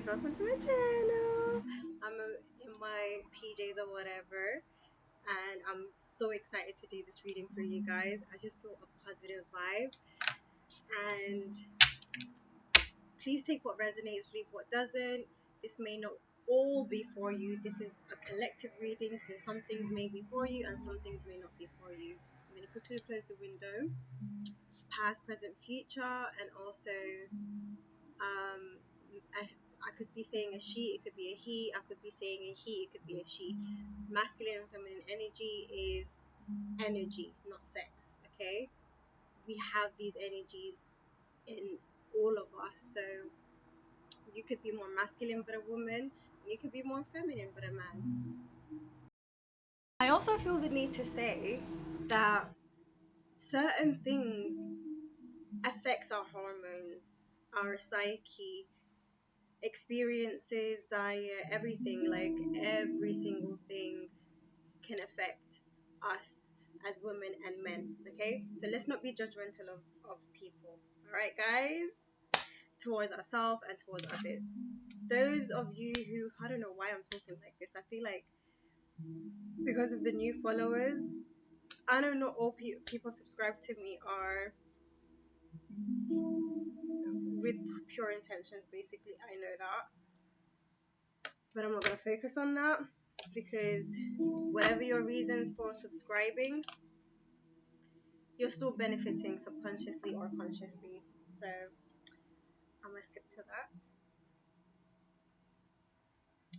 guys, welcome to my channel. In my PJs or whatever, and I'm so excited to do this reading for you guys. I just feel a positive vibe, and please take what resonates, leave what doesn't. This may not all be for you. This is a collective reading, so some things may be for you and some things may not be for you. I'm going to quickly close the window. Past, present, future, and also um, I could be saying a she, it could be a he. I could be saying a he, it could be a she. Masculine and feminine energy is energy, not sex. Okay, we have these energies in all of us. So you could be more masculine but a woman, and you could be more feminine but a man. I also feel the need to say that certain things affects our hormones, our psyche, experiences, diet, everything, like every single thing can affect us as women and men. Okay, so let's not be judgmental of people. All right, guys, towards ourselves and towards others. Those of you who, I don't know why I'm talking like this, I feel like because of the new followers, I don't know, all people subscribe to me are with pure intentions, basically. I know that, but I'm not going to focus on that, because whatever your reasons for subscribing, you're still benefiting subconsciously or consciously. So I'm gonna stick to that.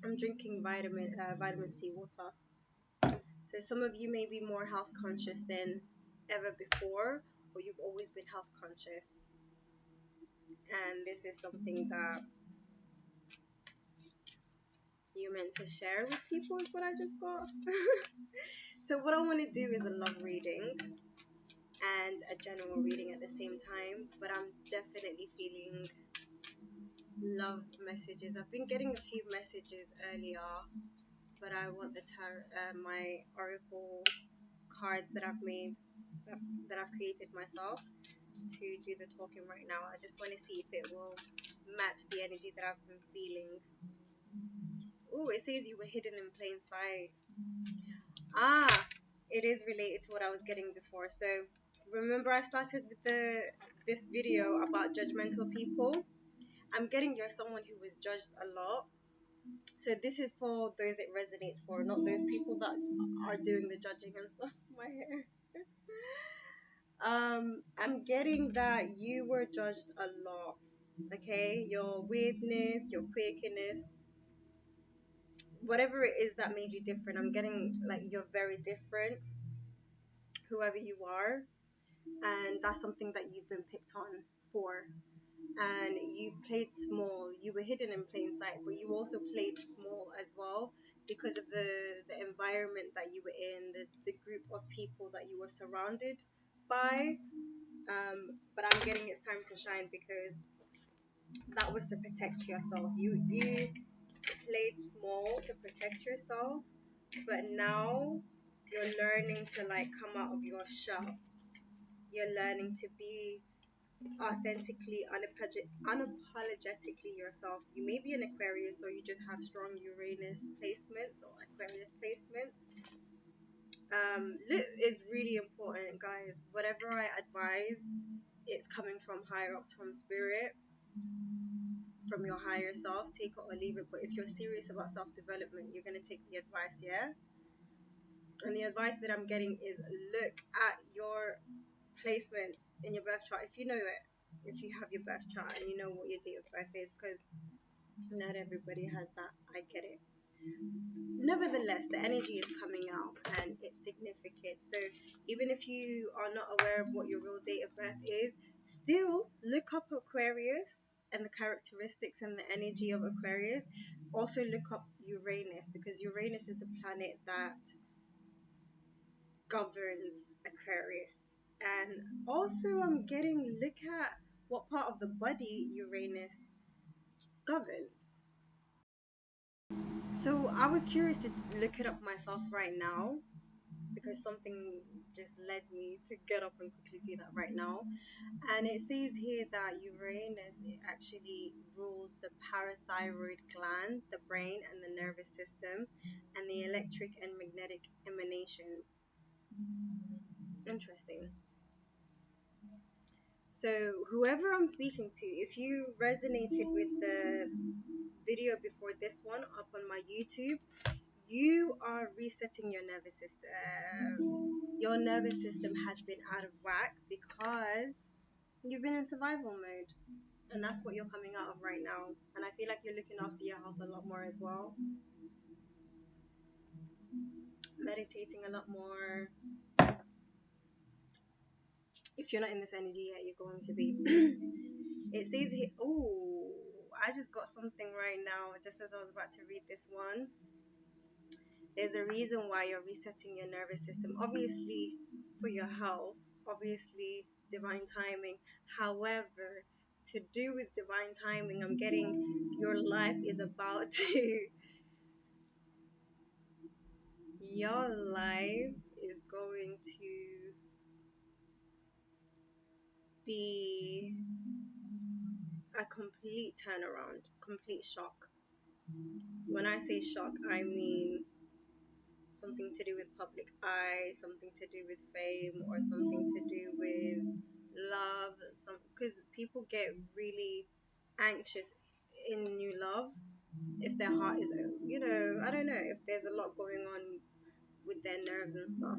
I'm drinking vitamin C water. So some of you may be more health conscious than ever before, or you've always been health conscious, and this is something that you meant to share with people, is what I just got. So what I want to do is a love reading and a general reading at the same time, but I'm definitely feeling love messages. I've been getting a few messages earlier, but I want my oracle cards that I've made, that I've created myself, to do the talking right now. I just want to see if it will match the energy that I've been feeling. Oh, it says you were hidden in plain sight. Ah, it is related to what I was getting before. So remember, I started with this video about judgmental people. I'm getting you're someone who was judged a lot. So this is for those it resonates for, not those people that are doing the judging and stuff. My hair. I'm getting that you were judged a lot. Okay, your weirdness, your quirkiness, whatever it is that made you different. I'm getting like you're very different, whoever you are, and that's something that you've been picked on for. And you played small. You were hidden in plain sight, but you also played small as well, because of the environment that you were in, the group of people that you were surrounded by. But I'm getting it's time to shine, because that was to protect yourself. You played small to protect yourself, but now you're learning to like come out of your shell. You're learning to be authentically, unapologetically yourself. You may be an Aquarius, or you just have strong Uranus placements or Aquarius placements. Look is really important, guys. Whatever I advise, it's coming from higher ups, from spirit, from your higher self. Take it or leave it. But if you're serious about self development, you're gonna take the advice, yeah. And the advice that I'm getting is look at your placements in your birth chart, if you know it, if you have your birth chart and you know what your date of birth is, because not everybody has that. I get it. Nevertheless, the energy is coming out and it's significant. So even if you are not aware of what your real date of birth is, still look up Aquarius and the characteristics and the energy of Aquarius. Also look up Uranus, because Uranus is the planet that governs Aquarius. And also I'm getting look at what part of the body Uranus governs. So I was curious to look it up myself right now, because something just led me to get up and quickly do that right now. And it says here that Uranus, it actually rules the parathyroid gland, the brain, and the nervous system, and the electric and magnetic emanations. Interesting. So, whoever I'm speaking to, if you resonated with the video before this one up on my YouTube, you are resetting your nervous system. Your nervous system has been out of whack because you've been in survival mode. And that's what you're coming out of right now. And I feel like you're looking after your health a lot more as well. Meditating a lot more. If you're not in this energy yet, you're going to be. It says here, oh, I just got something right now just as I was about to read this one. There's a reason why you're resetting your nervous system. Obviously, for your health, obviously, divine timing. However, to do with divine timing, I'm getting your life is about to, your life is going to be a complete turnaround, complete shock. When I say shock, I mean something to do with public eye, something to do with fame, or something to do with love. Because people get really anxious in new love if their heart is, I don't know, if there's a lot going on with their nerves and stuff.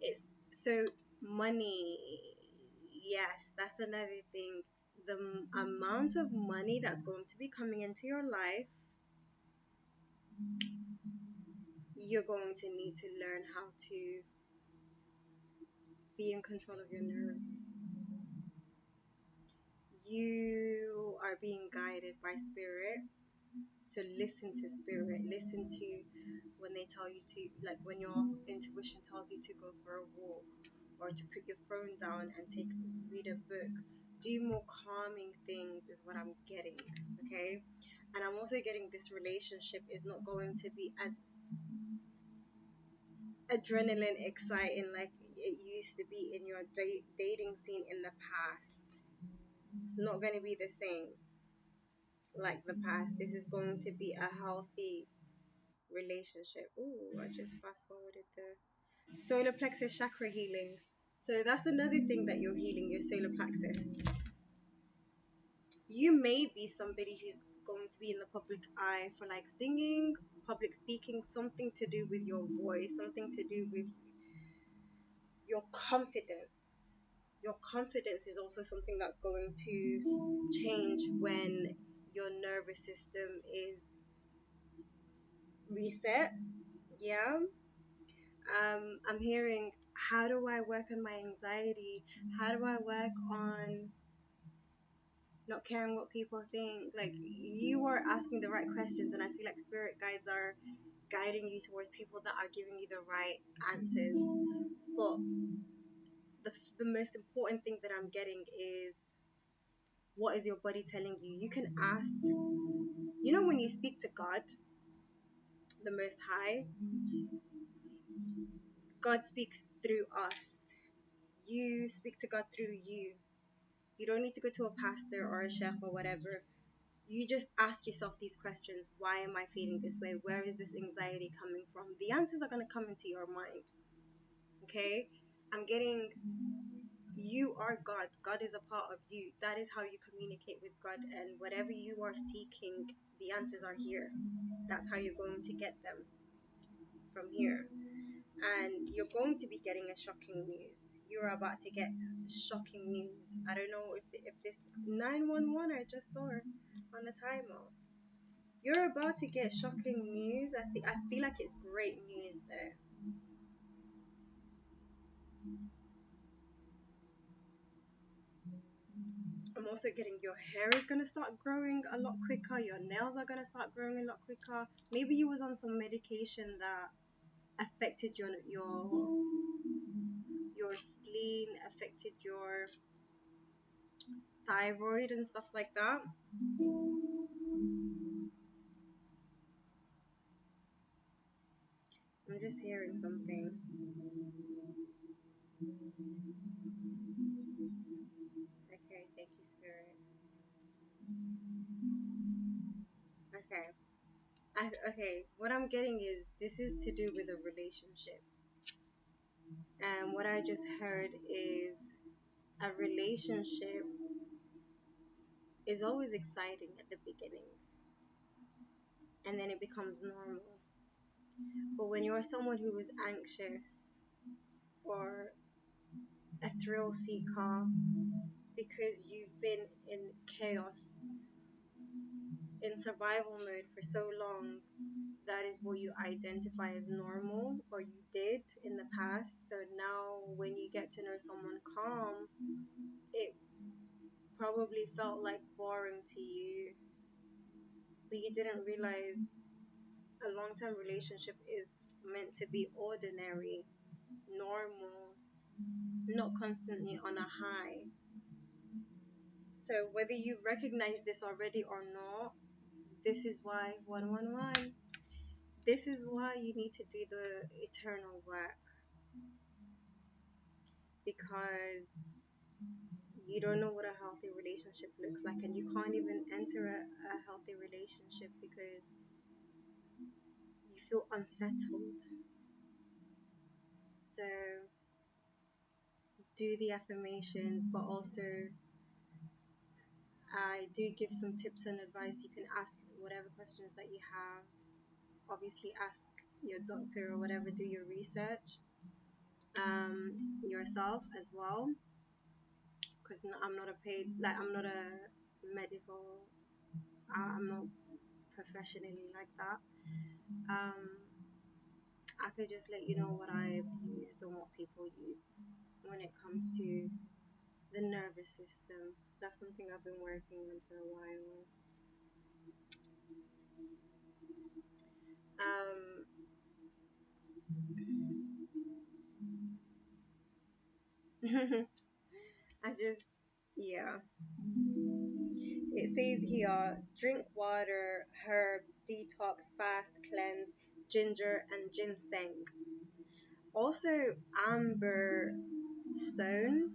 It's so money. Yes, that's another thing. The amount of money that's going to be coming into your life, you're going to need to learn how to be in control of your nerves. You are being guided by spirit. So listen to spirit. Listen to when they tell you to, like when your intuition tells you to go for a walk or to put your phone down and read a book. Do more calming things is what I'm getting. Okay. And I'm also getting this relationship is not going to be as adrenaline exciting like it used to be in your dating scene in the past. It's not going to be the same like the past. This is going to be a healthy relationship. Ooh, I just fast forwarded the solar plexus chakra healing. So that's another thing that you're healing, your solar plexus. You may be somebody who's going to be in the public eye for like singing, public speaking, something to do with your voice, something to do with your confidence. Your confidence is also something that's going to change when your nervous system is reset. Yeah. I'm hearing, how do I work on my anxiety? How do I work on not caring what people think? Like, you are asking the right questions, and I feel like spirit guides are guiding you towards people that are giving you the right answers. But the most important thing that I'm getting is, what is your body telling you? You can ask, when you speak to God, the Most High, God speaks through us. You speak to God through you. You don't need to go to a pastor or a chef or whatever. You just ask yourself these questions. Why am I feeling this way? Where is this anxiety coming from? The answers are going to come into your mind. Okay? I'm getting, you are God. God is a part of you. That is how you communicate with God. And whatever you are seeking, the answers are here. That's how you're going to get them, from here. And you're going to be getting a shocking news. You're about to get shocking news. I don't know if this 911 I just saw on the timer. You're about to get shocking news. I feel like it's great news there. I'm also getting your hair is gonna start growing a lot quicker. Your nails are gonna start growing a lot quicker. Maybe you was on some medication that affected your spleen, affected your thyroid and stuff like that. I'm just hearing something. Okay, thank you, Spirit. Okay. Okay, what I'm getting is this is to do with a relationship. And what I just heard is a relationship is always exciting at the beginning and then it becomes normal. But when you're someone who is anxious or a thrill seeker because you've been in chaos, in survival mode for so long, that is what you identify as normal or you did in the past. So now when you get to know someone calm, it probably felt like boring to you, but you didn't realize a long term relationship is meant to be ordinary, normal, not constantly on a high. So whether you recognize this already or not, this is why 111. This is why you need to do the eternal work, because you don't know what a healthy relationship looks like, and you can't even enter a healthy relationship because you feel unsettled. So do the affirmations, but also I do give some tips and advice. You can ask whatever questions that you have. Obviously, ask your doctor or whatever, do your research yourself as well, because I'm not a paid, like, I'm not a medical, I'm not professionally like that. Um, I could just let you know what I've used and what people use when it comes to the nervous system. That's something I've been working on for a while. I just, yeah. It says here, drink water, herbs, detox, fast, cleanse, ginger, and ginseng. Also, amber stone.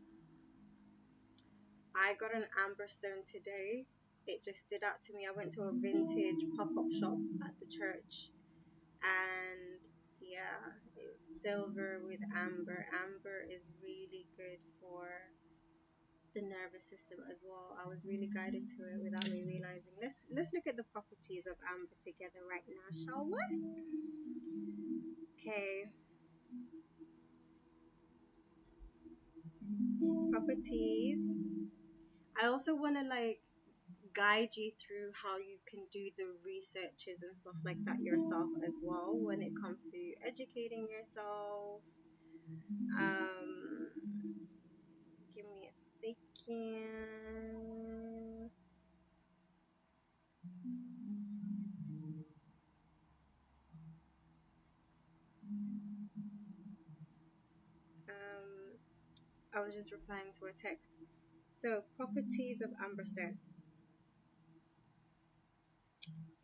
I got an amber stone today. It just stood out to me. I went to a vintage pop-up shop at the church, and yeah, it's silver with amber. Amber is really good for the nervous system as well. I was really guided to it without me realizing. Let's look at the properties of amber together right now, shall we? Okay, properties. I also want to like guide you through how you can do the researches and stuff like that yourself as well when it comes to educating yourself. Um, give me a second. I was just replying to a text. So, properties of amberstone.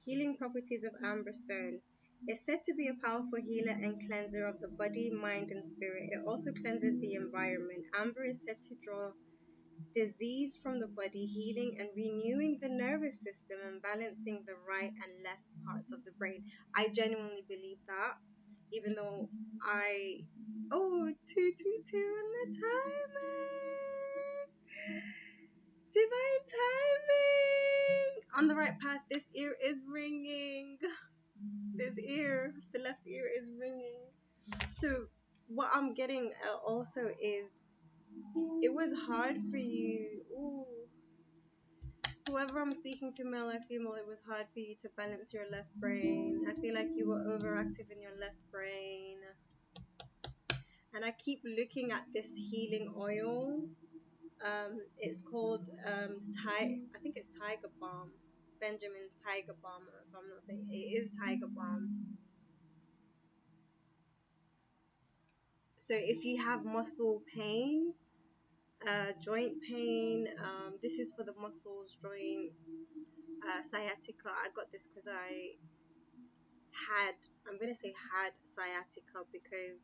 Healing properties of amber stone. Is said to be a powerful healer and cleanser of the body, mind, and spirit. It also cleanses the environment. Amber is said to draw disease from the body, healing and renewing the nervous system and balancing the right and left parts of the brain. I genuinely believe that, even though I. Oh, 222 on the timer! Divine timing! On the right path, this ear is ringing. This ear, the left ear is ringing. So, what I'm getting also is it was hard for you. Ooh, whoever I'm speaking to, male or female, it was hard for you to balance your left brain. I feel like you were overactive in your left brain. And I keep looking at this healing oil. It's called I think it's Tiger Balm. Benjamin's Tiger Balm, if I'm not saying it is Tiger Balm. So if you have muscle pain, joint pain, this is for the muscles, joint, sciatica. I got this because had, I'm going to say had sciatica because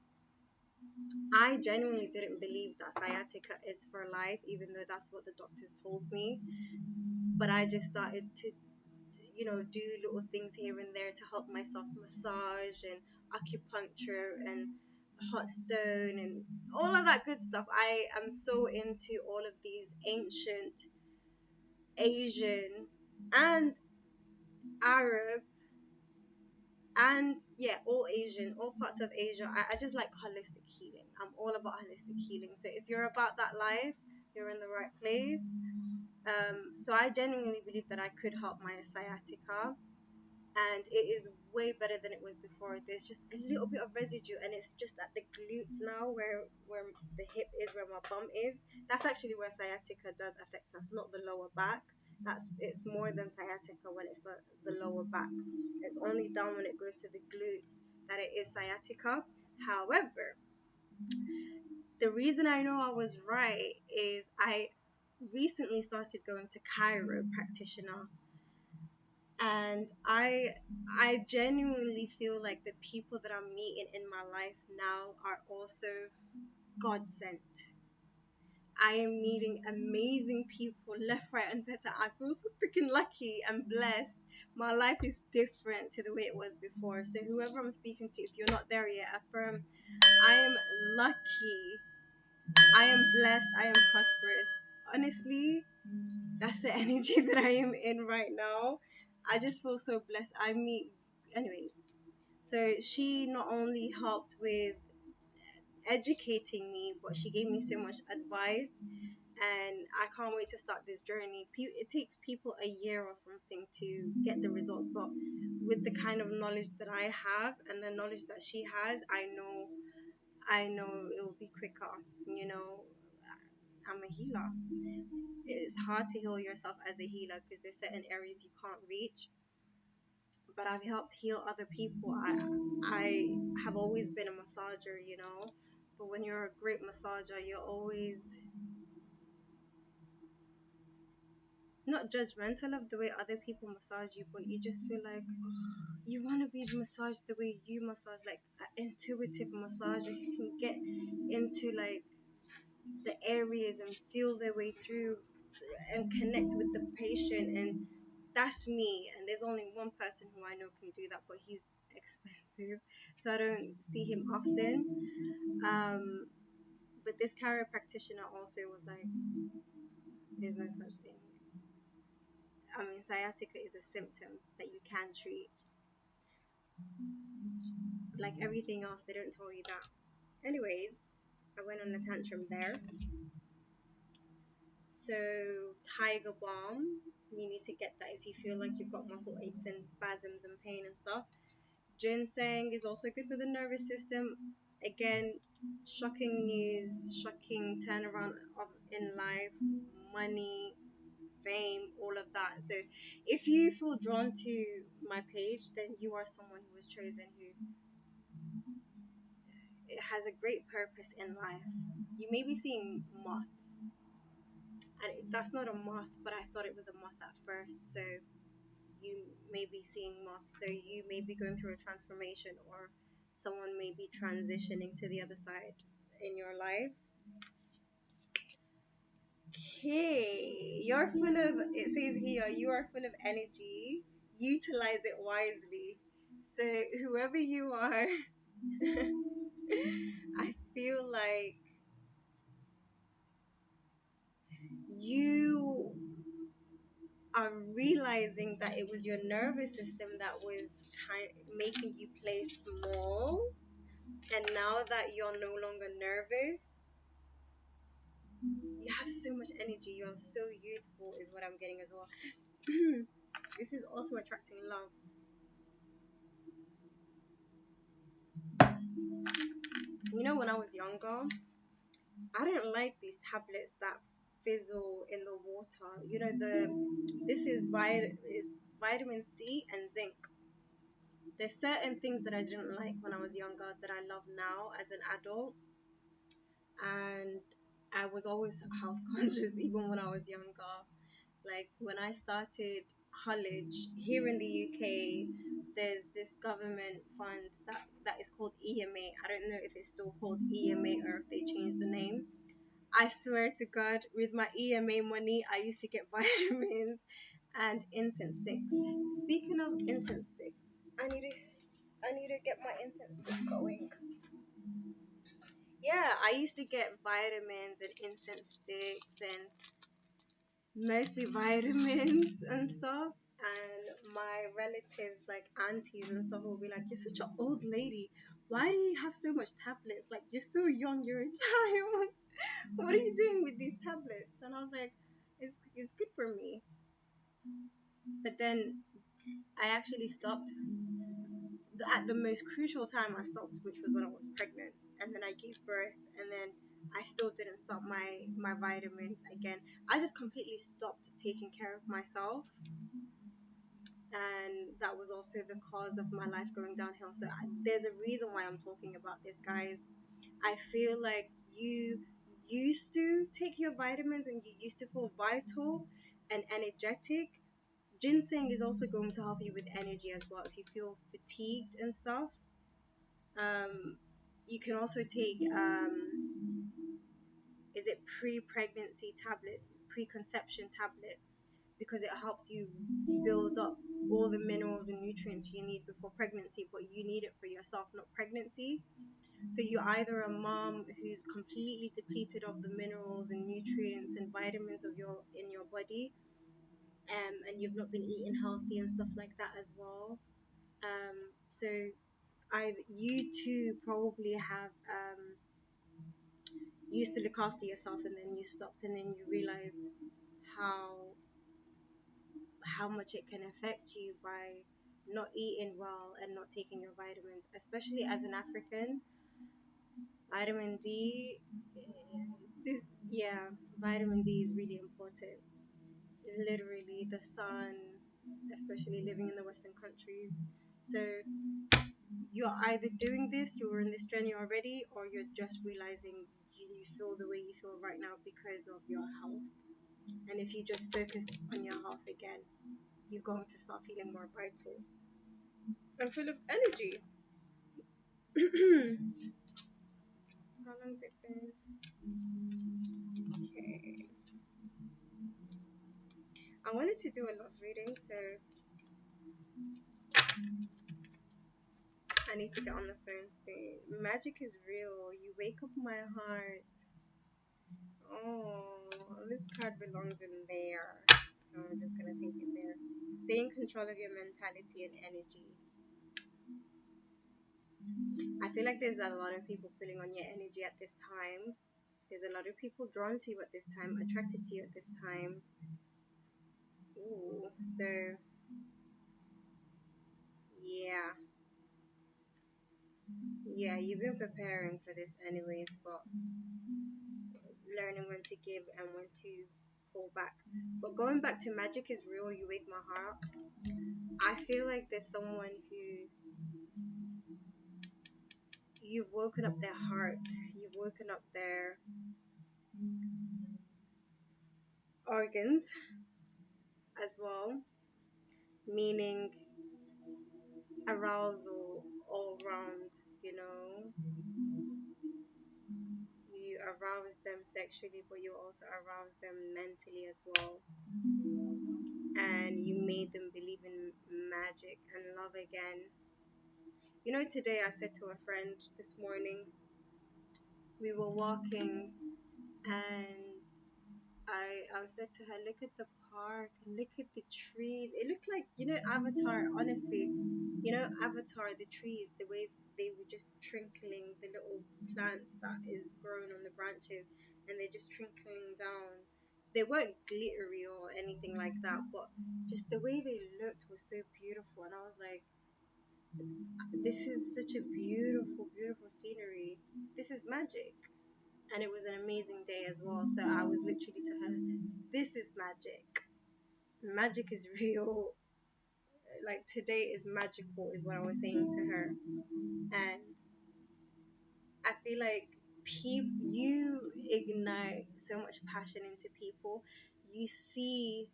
I genuinely didn't believe that sciatica is for life, even though that's what the doctors told me. but I just started to do little things here and there to help myself, massage and acupuncture and hot stone and all of that good stuff. I am so into all of these ancient Asian and Arab and yeah, all Asian, all parts of Asia. I just like holistic healing. I'm all about holistic healing. So if you're about that life, you're in the right place. So I genuinely believe that I could help my sciatica, and it is way better than it was before. There's just a little bit of residue, and it's just at the glutes now, where the hip is, where my bum is. That's actually where sciatica does affect us, not the lower back. It's more than sciatica when it's the lower back. It's only down when it goes to the glutes that it is sciatica. However, the reason I know I was right is I recently started going to chiropractor, and I genuinely feel like the people that I'm meeting in my life now are also God sent. I am meeting amazing people left, right, and center. I feel so freaking lucky and blessed. My life is different to the way it was before. So whoever I'm speaking to, if you're not there yet, affirm I am lucky. I am blessed. I am prosperous. Honestly, that's the energy that I am in right now. I just feel so blessed. Anyways, so she not only helped with educating me, but she gave me so much advice, and I can't wait to start this journey. It takes people a year or something to get the results, but with the kind of knowledge that I have and the knowledge that she has, I know it will be quicker. You know, I'm a healer. It's hard to heal yourself as a healer because there's certain areas you can't reach, but I've helped heal other people. I have always been a massager. But when you're a great massager, you're always not judgmental of the way other people massage you, but you just feel like you want to be massaged the way you massage, like an intuitive massager who can get into like the areas and feel their way through and connect with the patient. And that's me, and there's only one person who I know can do that, but he's expensive, so I don't see him often. But this chiropractor also was like, there's no such thing. I mean, sciatica is a symptom that you can treat. Like everything else, they don't tell you that. Anyways, I went on a tantrum there. So tiger balm, you need to get that if you feel like you've got muscle aches and spasms and pain and stuff. Ginseng is also good for the nervous system. Again, shocking news, shocking turnaround in life, money, fame, all of that. So if you feel drawn to my page, then you are someone who was chosen, who has a great purpose in life. You may be seeing moths, and that's not a moth, but I thought it was a moth at first. So you may be seeing moths, so you may be going through a transformation, or someone may be transitioning to the other side in your life. Okay, it says here, you are full of energy, utilize it wisely. So whoever you are, I feel like you are realizing that it was your nervous system that was making you play small, and now that you're no longer nervous, you have so much energy, you're so youthful is what I'm getting as well. This is also attracting love. When I was younger, I didn't like these tablets that fizzle in the water. This is vitamin C and zinc. There's certain things that I didn't like when I was younger that I love now as an adult, and I was always health conscious even when I was younger. Like when I started college here in the UK, there's this government fund that is called EMA. I don't know if it's still called EMA or if they changed the name. I swear to God, with my EMA money, I used to get vitamins and incense sticks. Speaking of incense sticks, I need to get my incense stick going. Yeah, I used to get vitamins and incense sticks and mostly vitamins and stuff. And my relatives, like aunties and stuff, will be like, "You're such an old lady. Why do you have so much tablets? Like, you're so young. You're a child. What are you doing with these tablets?" And I was like, "It's good for me." But then I actually stopped at the most crucial time. I stopped, which was when I was pregnant, and then I gave birth, and then I still didn't stop my vitamins again. I just completely stopped taking care of myself, and that was also the cause of my life going downhill. So there's a reason why I'm talking about this, guys. I feel like you used to take your vitamins and you used to feel vital and energetic. Ginseng is also going to help you with energy as well if you feel fatigued and stuff. Um, you can also take is it pre-pregnancy tablets, preconception tablets, because it helps you build up all the minerals and nutrients you need before pregnancy, but you need it for yourself, not pregnancy. So you're either a mom who's completely depleted of the minerals and nutrients and vitamins of your in your body, and you've not been eating healthy and stuff like that as well. So I you too probably have used to look after yourself and then you stopped and then you realized how how much it can affect you by not eating well and not taking your vitamins, especially as an African. Vitamin D, this yeah, vitamin D is really important. Literally, the sun, especially living in the Western countries. So you're either doing this, you're in this journey already, or you're just realizing you feel the way you feel right now because of your health. And if you just focus on your health again, you're going to start feeling more vital and full of energy. How long's it been? Okay. I wanted to do a love reading, so I need to get on the phone soon. Magic is real. You wake up my heart. Oh, this card belongs in there. So I'm just gonna take it there. Stay in control of your mentality and energy. I feel like there's a lot of people pulling on your energy at this time. There's a lot of people drawn to you at this time, attracted to you at this time. Ooh, so yeah, yeah, you've been preparing for this anyways, but learning when to give and when to pull back. But going back to magic is real, you wake my heart up. I feel like there's someone who you've woken up their heart, you've woken up their organs as well, meaning arousal all round, you know. You arouse them sexually, but you also arouse them mentally as well. And you made them believe in magic and love again. You know, today I said to a friend this morning, we were walking and I said to her, look at the park and look at the trees. It looked like, you know, Avatar, honestly, you know, Avatar, the trees, the way they were just trinkling, the little plants that is growing on the branches, and they're just trinkling down. They weren't glittery or anything like that, but just the way they looked was so beautiful. And I was like, this is such a beautiful, beautiful scenery. This is magic. And it was an amazing day as well. So I was literally to her, this is magic. Magic is real. Like today is magical, is what I was saying to her. And I feel like you ignite so much passion into people. You see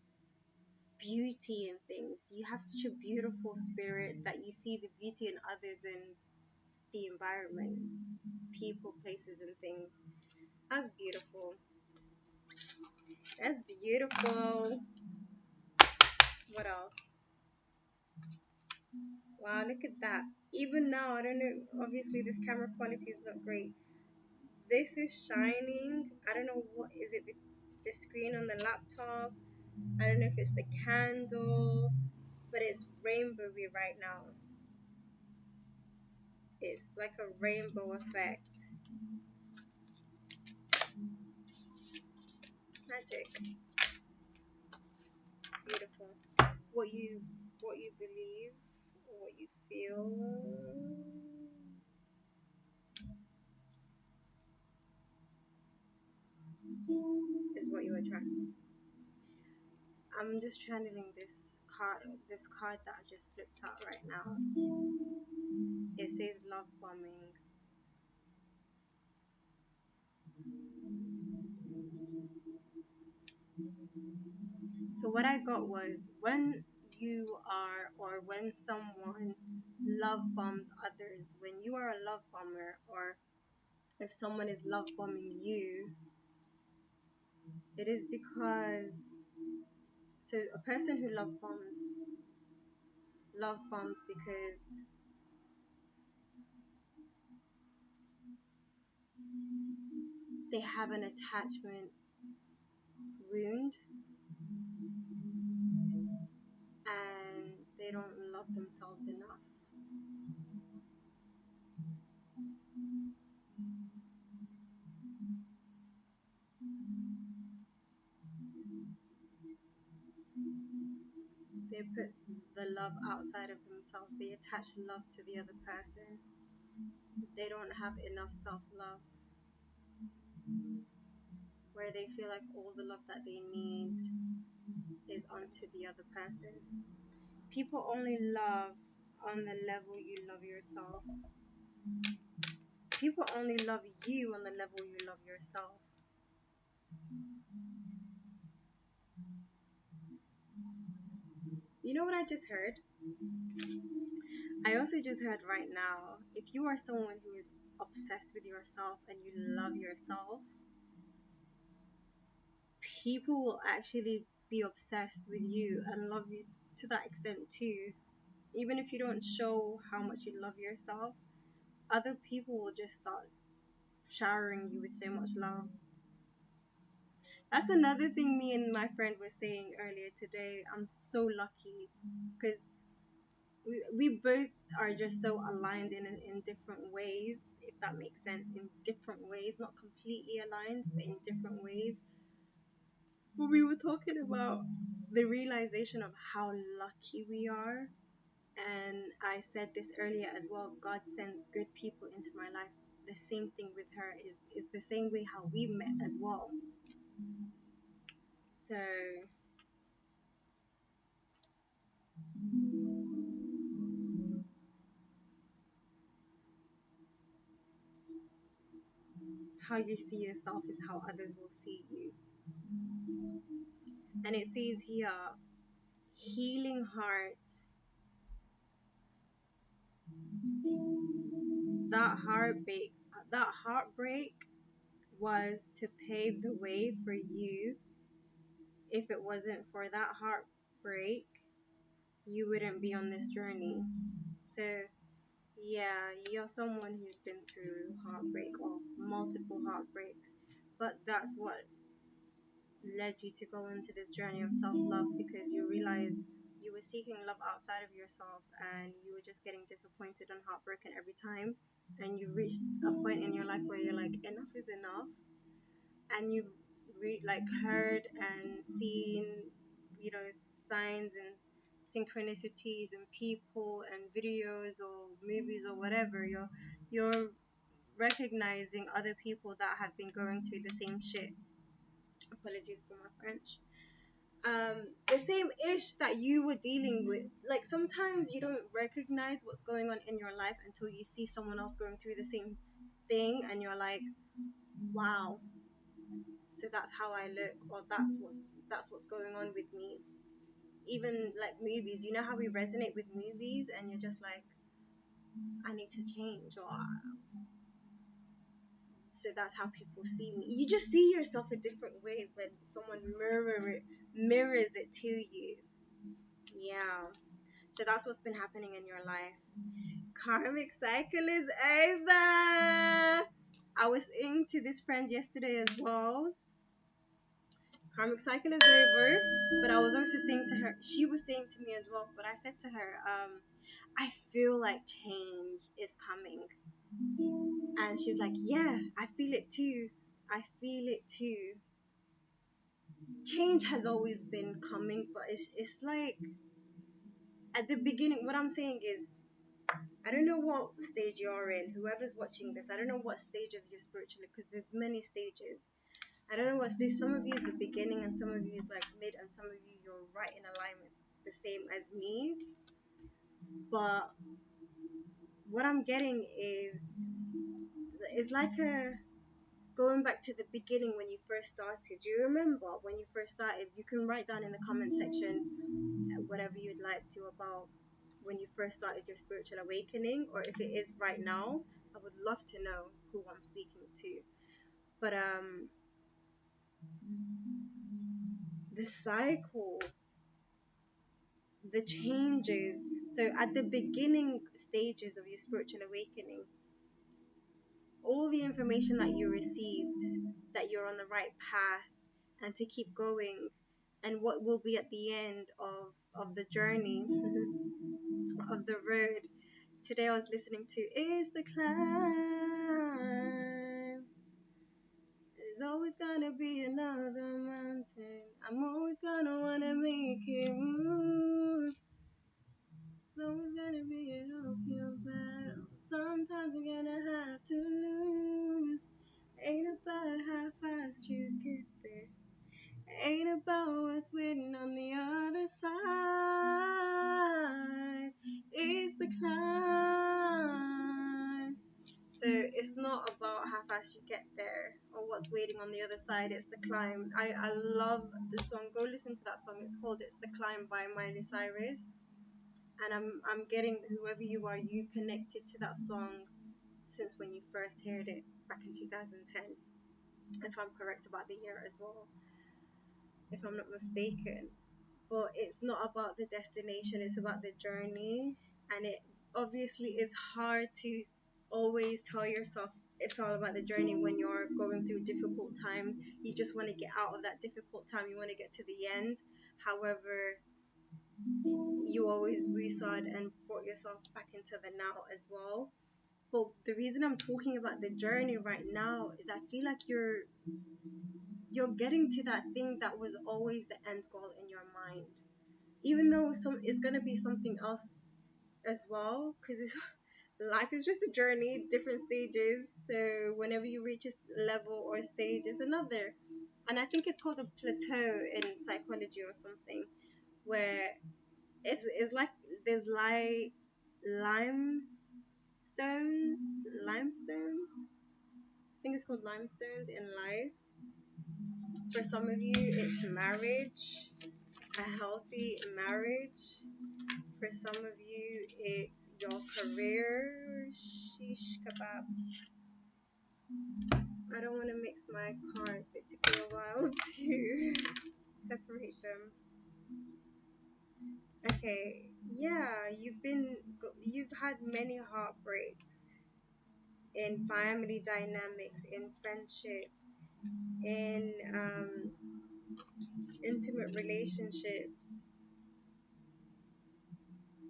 beauty in things. You have such a beautiful spirit that you see the beauty in others and the environment, people, places, and things. That's beautiful. That's beautiful. What else? Wow, look at that. Even now, I don't know. Obviously, this camera quality is not great. This is shining. I don't know what is it. The screen on the laptop. I don't know if it's the candle, but it's rainbowy right now. It's like a rainbow effect. Magic. Beautiful. What you believe, what you feel is what you attract. I'm just channeling this card that I just flipped out right now. It says love bombing. So what I got was when you are or when someone love bombs others, when you are a love bomber or if someone is love bombing you, it is because so a person who love bombs because they have an attachment wound and they don't love themselves enough. They put the love outside of themselves. They attach love to the other person. They don't have enough self-love where they feel like all the love that they need is onto the other person. People only love on the level you love yourself. People only love you on the level you love yourself. You know what I just heard? I also just heard right now, if you are someone who is obsessed with yourself and you love yourself, people will actually be obsessed with you and love you to that extent too. Even if you don't show how much you love yourself, other people will just start showering you with so much love. That's another thing me and my friend were saying earlier today. I'm so lucky because we both are just so aligned in different ways, if that makes sense, in different ways, not completely aligned, but in different ways. But we were talking about the realization of how lucky we are. And I said this earlier as well. God sends good people into my life. The same thing with her is the same way how we met as well. So how you see yourself is how others will see you. And it says here, healing hearts. That heartbreak was to pave the way for you. If it wasn't for that heartbreak, you wouldn't be on this journey. So yeah, you're someone who's been through heartbreak or multiple heartbreaks, but that's what led you to go into this journey of self-love, because you realized you were seeking love outside of yourself and you were just getting disappointed and heartbroken every time, and you reached a point in your life where you're like, enough is enough. And you've like heard and seen, you know, signs and synchronicities and people and videos or movies or whatever. You're recognizing other people that have been going through the same shit. Apologies for my French. The same ish that you were dealing with. Like sometimes you don't recognize what's going on in your life until you see someone else going through the same thing, and you're like, wow, so that's how I look, or that's what's going on with me. Even like movies, you know how we resonate with movies, and you're just like, I need to change, or so that's how people see me. You just see yourself a different way when someone mirrors it to you. Yeah. So that's what's been happening in your life. Karmic cycle is over. I was into this friend yesterday as well. Karmic cycle is over. But I was also saying to her, she was saying to me as well, but I said to her, I feel like change is coming. And she's like, yeah, I feel it too. I feel it too. Change has always been coming, but it's like at the beginning, what I'm saying is, I don't know what stage you're in, whoever's watching this, I don't know what stage of your spiritually, because there's many stages. I don't know what stage, some of you is the beginning, and some of you is like mid, and some of you, you're right in alignment, the same as me. But what I'm getting is, it's like a, going back to the beginning when you first started. Do you remember when you first started? You can write down in the comment section whatever you'd like to about when you first started your spiritual awakening, or if it is right now. I would love to know who I'm speaking to. But the cycle, the changes. So at the beginning stages of your spiritual awakening, all the information that you received, that you're on the right path and to keep going, and what will be at the end of the journey, of the road. Today I was listening to Is the Climb. There's always gonna be another mountain. I'm always gonna wanna make it move. There's always gonna be an uphill battle. Sometimes you're gonna have to lose. Ain't about how fast you get there. Ain't about what's waiting on the other side. It's the climb. So it's not about how fast you get there or what's waiting on the other side. It's the climb. I love the song. Go listen to that song. It's called "It's the Climb" by Miley Cyrus. And I'm getting, whoever you are, you connected to that song since when you first heard it back in 2010. If I'm correct about the year as well, if I'm not mistaken. But it's not about the destination, it's about the journey. And it obviously is hard to always tell yourself it's all about the journey when you're going through difficult times. You just want to get out of that difficult time, you want to get to the end. However, you always reset and brought yourself back into the now as well. But the reason I'm talking about the journey right now is I feel like you're getting to that thing that was always the end goal in your mind, even though it's gonna be something else as well, because life is just a journey, different stages. So whenever you reach a level or a stage, is another, and I think it's called a plateau in psychology or something, where it's like there's like limestones. I think it's called limestones in life. For some of you, it's marriage, a healthy marriage. For some of you, it's your career. Shish kebab. I don't want to mix my cards. It took me a while to separate them. Okay, yeah, you've had many heartbreaks in family dynamics, in friendship, in intimate relationships,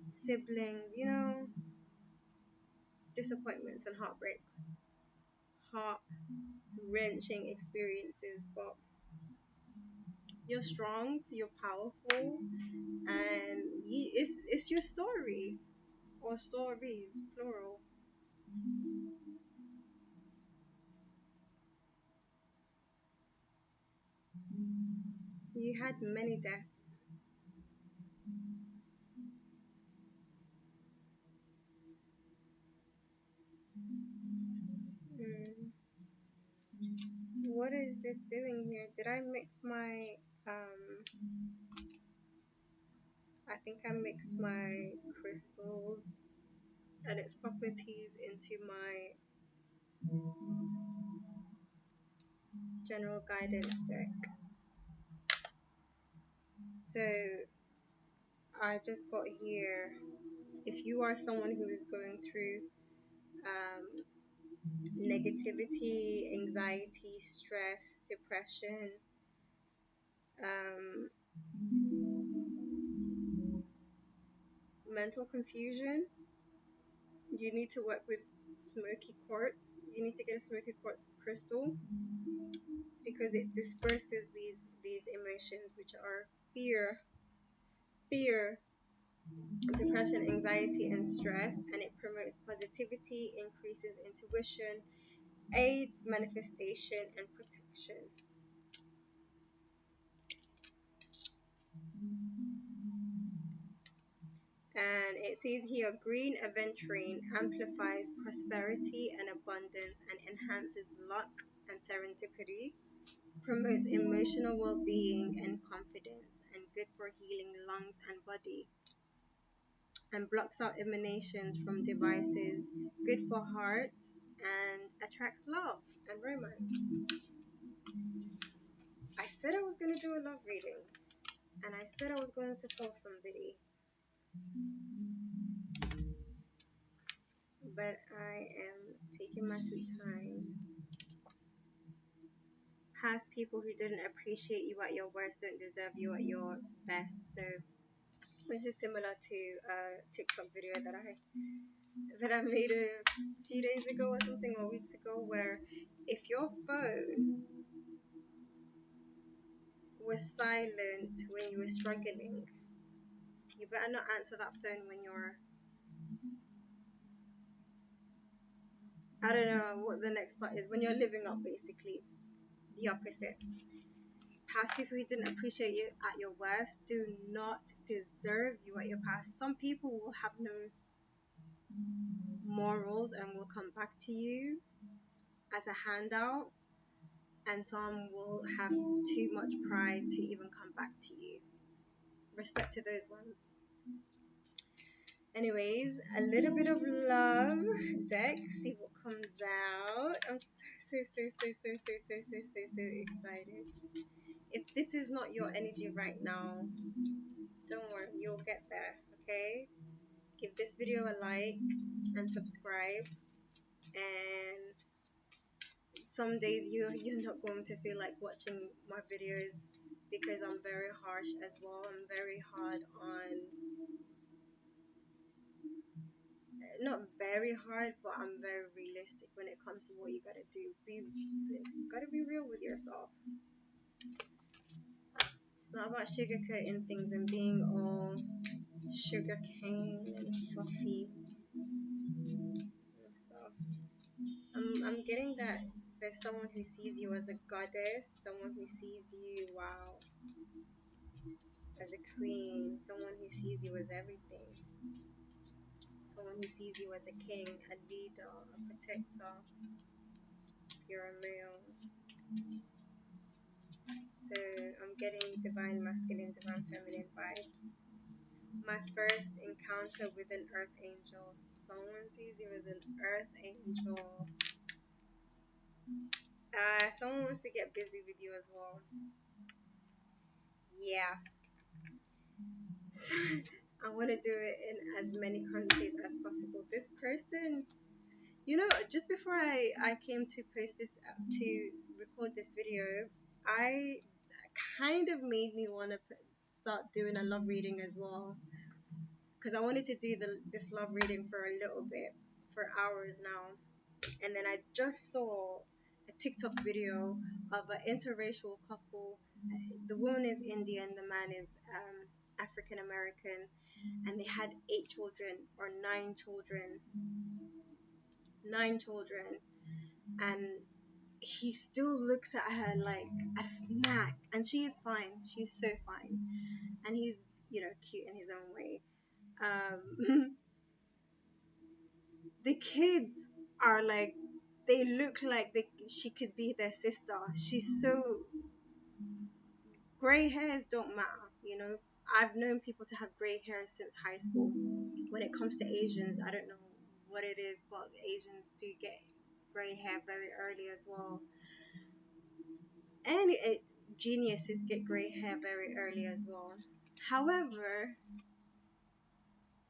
siblings, disappointments and heartbreaks, heart wrenching experiences. But you're strong, you're powerful, and it's your story, or stories, plural. You had many deaths. Mm. What is this doing here? Did I mix my I think I mixed my crystals and its properties into my general guidance deck. So I just got here. If you are someone who is going through um, negativity, anxiety, stress, depression, um, mental confusion, you need to work with smoky quartz. You need to get a smoky quartz crystal because it disperses these emotions, which are fear, depression, anxiety, and stress, and it promotes positivity, increases intuition, aids manifestation and protection. And it says here green aventurine amplifies prosperity and abundance and enhances luck and serendipity, promotes emotional well being and confidence, and good for healing lungs and body, and blocks out emanations from devices, good for heart, and attracts love and romance. I said I was going to do a love reading, and I said I was going to post somebody, but I am taking my sweet time. Past people who didn't appreciate you at your worst don't deserve you at your best. So this is similar to a TikTok video that I made a few days ago or something, or weeks ago, where if your phone was silent when you were struggling, you better not answer that phone when you're, I don't know what the next part is, when you're living up, basically the opposite. Past people who didn't appreciate you at your worst do not deserve you at your past. Some people will have no morals and will come back to you as a handout, and some will have too much pride to even come back to you. Respect to those ones. Anyways, a little bit of love deck, see what comes out. I'm so excited. If this is not your energy right now, don't worry, you'll get there, okay? Give this video a like and subscribe, and some days you're not going to feel like watching my videos because I'm very harsh as well. I'm very hard on, not very hard, but I'm very realistic when it comes to what you gotta do. Gotta be real with yourself. It's not about sugarcoating things and being all sugar cane and fluffy and stuff. I'm getting that there's someone who sees you as a goddess, someone who sees you, wow, as a queen, someone who sees you as everything, someone who sees you as a king, a leader, a protector, if you're a male. So I'm getting divine masculine, divine feminine vibes. My first encounter with an earth angel. Someone sees you as an earth angel. Someone wants to get busy with you as well. Yeah. I want to do it in as many countries as possible. This person, just before I came to post this, to record this video, I kind of made me want to start doing a love reading as well. Because I wanted to do this love reading for a little bit, for hours now. And then I just saw a TikTok video of an interracial couple. The woman is Indian, the man is African American, and they had 8 children or 9 children, 9 children, and he still looks at her like a snack, and she is fine. She's so fine, and he's cute in his own way. The kids are like, they look like she could be their sister. She's so, gray hairs don't matter. I've known people to have gray hair since high school. When it comes to Asians, I don't know what it is, but Asians do get gray hair very early as well. And geniuses get gray hair very early as well. However,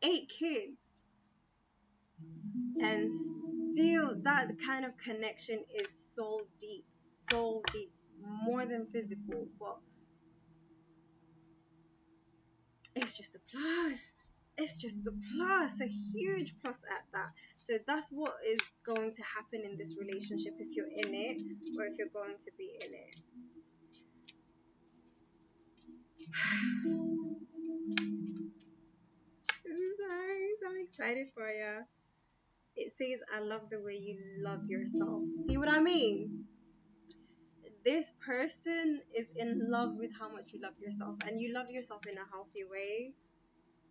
8 kids, and still that kind of connection is so deep, more than physical, but it's just a plus. It's just a plus, a huge plus at that. So that's what is going to happen in this relationship if you're in it, or if you're going to be in it. This is nice. I'm excited for you. It says, I love the way you love yourself. See what I mean? This person is in love with how much you love yourself, and you love yourself in a healthy way.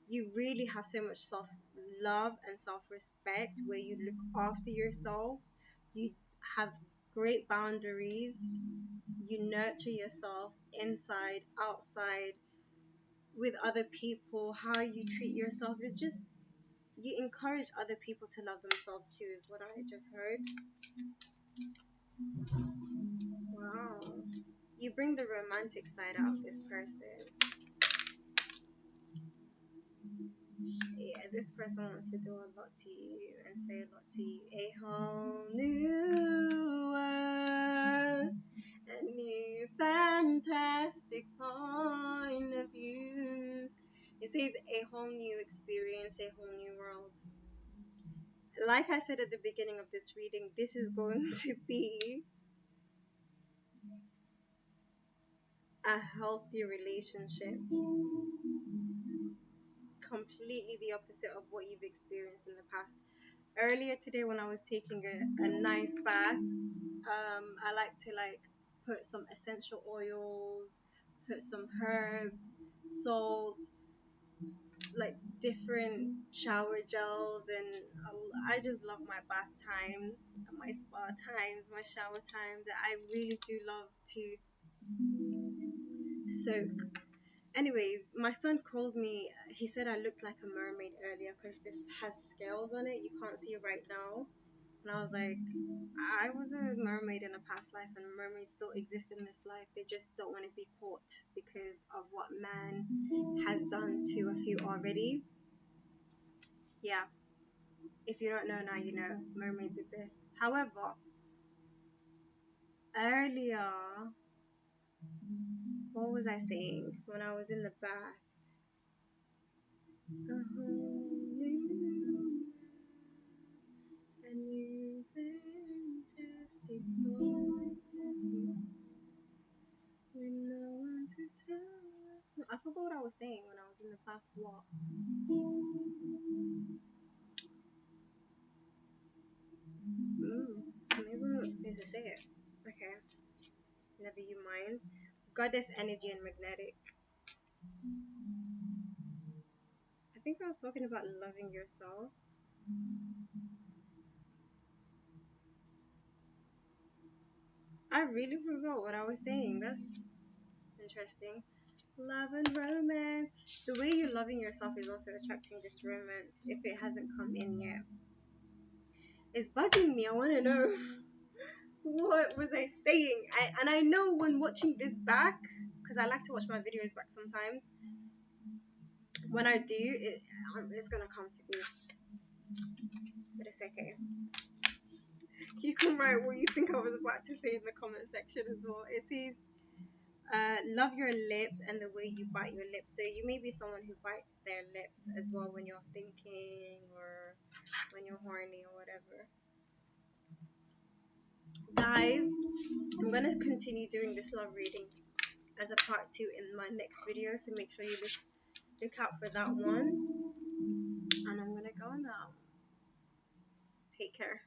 You really have so much self love and self respect where you look after yourself. You have great boundaries. You nurture yourself inside, outside, with other people. How you treat yourself is just, you encourage other people to love themselves too, is what I just heard. Wow. You bring the romantic side out of this person. Yeah, this person wants to do a lot to you and say a lot to you. A whole new world, a new fantastic point of view. It says a whole new experience, a whole new world. Like I said at the beginning of this reading, this is going to be a healthy relationship. Completely the opposite of what you've experienced in the past. Earlier today, when I was taking a nice bath, I like to put some essential oils, put some herbs, salt, like different shower gels, and I just love my bath times, my spa times, my shower times. I really do love to soak. Anyways, my son called me. He said I looked like a mermaid earlier because this has scales on it. You can't see it right now. And I was like, I was a mermaid in a past life, and mermaids still exist in this life. They just don't want to be caught because of what man has done to a few already. Yeah, if you don't know now, you know, mermaids exist. However, earlier, what was I saying when I was in the bath? A new fantastic moment with no one to tell us. No, I forgot what I was saying when I was in the bath. What? Maybe I'm not supposed to say it. Okay, never you mind. Goddess energy and magnetic. I think I was talking about loving yourself. I really forgot what I was saying. That's interesting. Love and romance. The way you're loving yourself is also attracting this romance if it hasn't come in yet. It's bugging me. I want to know what was I saying. And I know when watching this back, because I like to watch my videos back sometimes. When I do, it's gonna come to me. But it's okay. You can write what you think I was about to say in the comment section as well. It says, love your lips and the way you bite your lips. So you may be someone who bites their lips as well when you're thinking or when you're horny or whatever. Guys, I'm going to continue doing this love reading as a part 2 in my next video. So make sure you look out for that one. And I'm going to go now. Take care.